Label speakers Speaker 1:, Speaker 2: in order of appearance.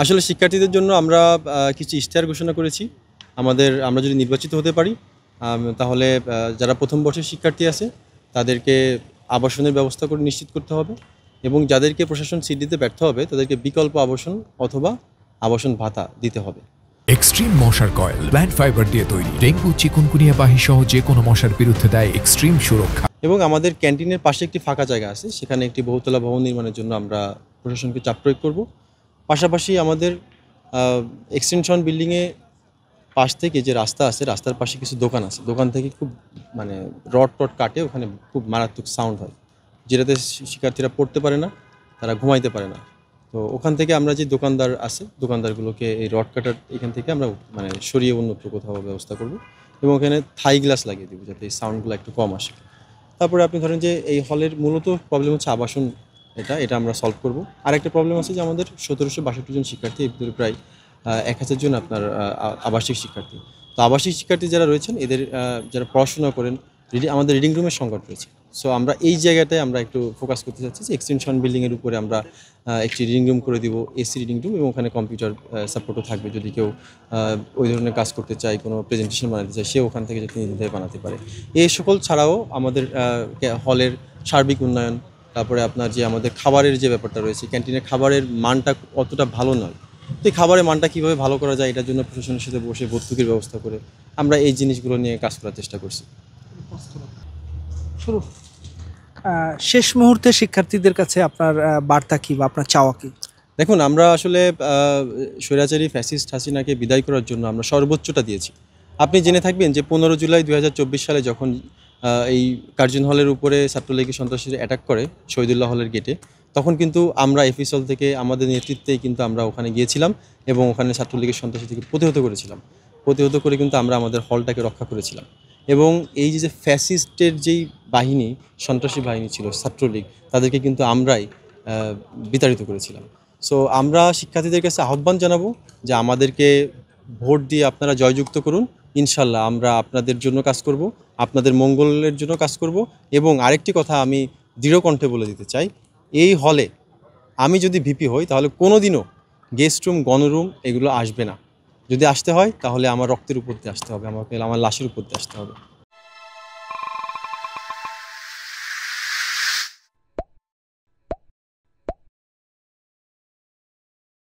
Speaker 1: আসলে শিক্ষার্থীদের জন্য আমরা কিছু ইশতেহার ঘোষণা করেছি। আমরা যদি নির্বাচিত হতে পারি তাহলে যারা প্রথম বর্ষের শিক্ষার্থী আছে তাদেরকে আবাসনের ব্যবস্থা করে নিশ্চিত করতে হবে এবং যাদেরকে প্রশাসন সিট দিতে ব্যর্থ হবে তাদেরকে বিকল্প আবাসন অথবা আবাসন ভাতা দিতে হবে।
Speaker 2: এক্সট্রিম মশার কয়েল প্ল্যান্ট ফাইবার দিয়ে তৈরি, ডেঙ্গু চিকুনগুনিয়া বাহি সহ যে কোনো মশার বিরুদ্ধে দেয় এক্সট্রিম সুরক্ষা।
Speaker 1: এবং আমাদের ক্যান্টিনের পাশে একটি ফাঁকা জায়গা আছে, সেখানে একটি বহুতলা ভবন নির্মাণের জন্য আমরা প্রশাসনকে চাপ প্রয়োগ করব। পাশাপাশি আমাদের এক্সটেনশন বিল্ডিংয়ে পাশ থেকে যে রাস্তা আছে, রাস্তার পাশে কিছু দোকান আছে, দোকান থেকে খুব রড কাটে, ওখানে খুব মারাত্মক সাউন্ড হয়, যেটাতে শিক্ষার্থীরা পড়তে পারে না, তারা ঘুমাইতে পারে না। তো ওখান থেকে আমরা যে দোকানদার আছে, দোকানদারগুলোকে এই রড কাটার এখান থেকে আমরা সরিয়ে অন্যত্র কোথাও ব্যবস্থা করব এবং ওখানে থাই গ্লাস লাগিয়ে দেবো যাতে এই সাউন্ডগুলো একটু কম আসে। তারপরে আপনি ধরেন যে এই হলের মূলত প্রবলেম হচ্ছে আবাসন, এটা আমরা সলভ করব। আর একটা প্রবলেম আছে যে আমাদের 1762 জন শিক্ষার্থী, এর ভিতরে প্রায় 1000 জন আপনার আবাসিক শিক্ষার্থী। তো আবাসিক শিক্ষার্থী যারা রয়েছেন এদের যারা পড়াশোনা করেন, আমাদের রিডিং রুমের সংকট রয়েছে। সো আমরা এই জায়গাটায় আমরা একটু ফোকাস করতে চাচ্ছি যে এক্সটেনশন বিল্ডিংয়ের উপরে আমরা একটি রিডিং রুম করে দিব, এসি রিডিং রুম, এবং ওখানে কম্পিউটার সাপোর্টও থাকবে। যদি কেউ ওই ধরনের কাজ করতে চায়, কোনো প্রেজেন্টেশন বানাতে চায়, সে ওখান থেকে যাতে নিজেদের বানাতে পারে। এই সকল ছাড়াও আমাদের হলের সার্বিক উন্নয়ন, তারপরে আপনার যে আমাদের খাবারের যে ব্যাপারটা রয়েছে, ক্যান্টিনের খাবারের মানটা অতটা ভালো নয়। তো এই খাবারের মানটা কীভাবে ভালো করা যায়, এটার জন্য প্রশাসনের সাথে বসে ভর্তুকির ব্যবস্থা করে আমরা এই জিনিসগুলো নিয়ে কাজ করার চেষ্টা করছি।
Speaker 3: শুরু শেষ মুহূর্তে শিক্ষার্থীদের কাছে আপনার বার্তা কী বা আপনার চাওয়া কী?
Speaker 1: দেখুন, আমরা আসলে স্বৈরাচারী ফ্যাসিস্ট হাসিনাকে বিদায় করার জন্য আমরা সর্বোচ্চটা দিয়েছি। আপনি জেনে থাকবেন যে 15 জুলাই 2024 সালে যখন এই কার্জন হলের উপরে ছাত্রলীগের সন্ত্রাসীরা অ্যাটাক করে শহীদুল্লাহ হলের গেটে, তখন কিন্তু আমরা এফিসল থেকে আমাদের নেতৃত্বেই কিন্তু আমরা ওখানে গিয়েছিলাম এবং ওখানে ছাত্রলীগের সন্ত্রাসী থেকে প্রতিহত করেছিলাম। প্রতিহত করে কিন্তু আমরা আমাদের হলটাকে রক্ষা করেছিলাম। এবং এই যে ফ্যাসিস্টের যেই বাহিনী, সন্ত্রাসী বাহিনী ছিল ছাত্রলীগ, তাদেরকে কিন্তু আমরাই বিতাড়িত করেছিলাম। সো আমরা শিক্ষার্থীদের কাছে আহ্বান জানাবো যে আমাদেরকে ভোট দিয়ে আপনারা জয়যুক্ত করুন। ইনশাল্লাহ আমরা আপনাদের জন্য কাজ করব, আপনাদের মঙ্গলের জন্য কাজ করব। এবং আরেকটি কথা আমি দৃঢ় কণ্ঠে বলে দিতে চাই, এই হলে আমি যদি ভিপি হই তাহলে কোনো দিনও গেস্ট রুম, গণরুম এগুলো আসবে না। যদি আসতে হয় তাহলে আমার রক্তের উপর দিয়ে আসতে হবে, আমার লাশের উপর দিয়ে আসতে হবে।